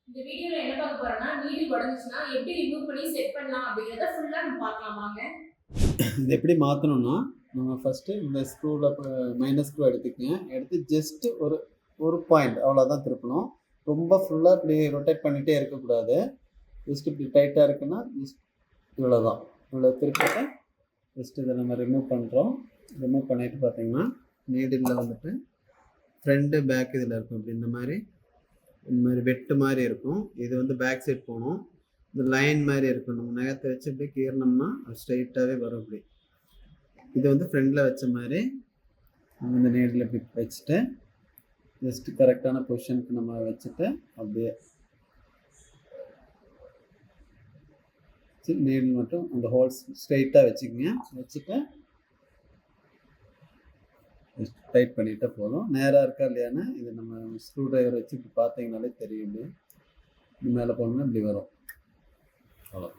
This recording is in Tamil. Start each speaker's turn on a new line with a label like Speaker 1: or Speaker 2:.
Speaker 1: இந்த வீடியோல என்ன பார்க்க போறோம்னா நீடில் உடைஞ்சிச்சுனா எப்படி ரிமூவ் பண்ணி செட் பண்ணலாம் அப்படிங்கறத ஃபுல்லா நம்ம பார்க்கலாம் வாங்க.
Speaker 2: இது எப்படி மாற்றணும்னா, நம்ம ஃபஸ்ட்டு இந்த ஸ்க்ரூவில் மைனஸ் ஸ்க்ரூ எடுத்துக்கங்க. எடுத்து ஜஸ்ட்டு ஒரு பாயிண்ட் அவ்வளோதான் திருப்பணும். ரொம்ப ஃபுல்லாக இப்படி ரொட்டேட் பண்ணிகிட்டே இருக்கக்கூடாது. ஜஸ்ட் இப்படி டைட்டாக இருக்குன்னா ஜஸ்ட் இவ்வளோதான். இவ்வளோ திருப்பிட்டு ஜஸ்ட் இதை நம்ம ரிமூவ் பண்ணுறோம். ரிமூவ் பண்ணிவிட்டு பார்த்தீங்கன்னா நீடிலில் வந்துட்டு ஃப்ரண்ட்டு பேக் இதில் இருக்கும். இப்படி இந்த மாதிரி வெட்டு மாதிரி இருக்கும். இது வந்து பேக் சைட் போகணும். இந்த லைன் மாதிரி இருக்கும். நம்ம நகத்தை வச்சு இப்படி கீறினோம்னா அது ஸ்ட்ரைட்டாகவே வரும். இப்படி இது வந்து ஃப்ரண்டில் வச்ச மாதிரி இந்த நீடில் இப்படி வச்சுட்டு ஜஸ்ட்டு கரெக்டான பொசிஷனுக்கு நம்ம வச்சுட்டு அப்படியே நீடில் மட்டும் அந்த ஹோல்ஸ் ஸ்ட்ரைட்டாக வச்சுக்கோங்க. வச்சுட்டு டைட் பண்ணிட்டா போதும். நேராக இருக்கா இல்லையான்னு இது நம்ம ஸ்க்ரூ டிரைவர் வச்சு இப்படி பார்த்தீங்கனாலே தெரியும். இப்படி மேலே போனோம்னா இப்படி வரும். அவ்வளோ.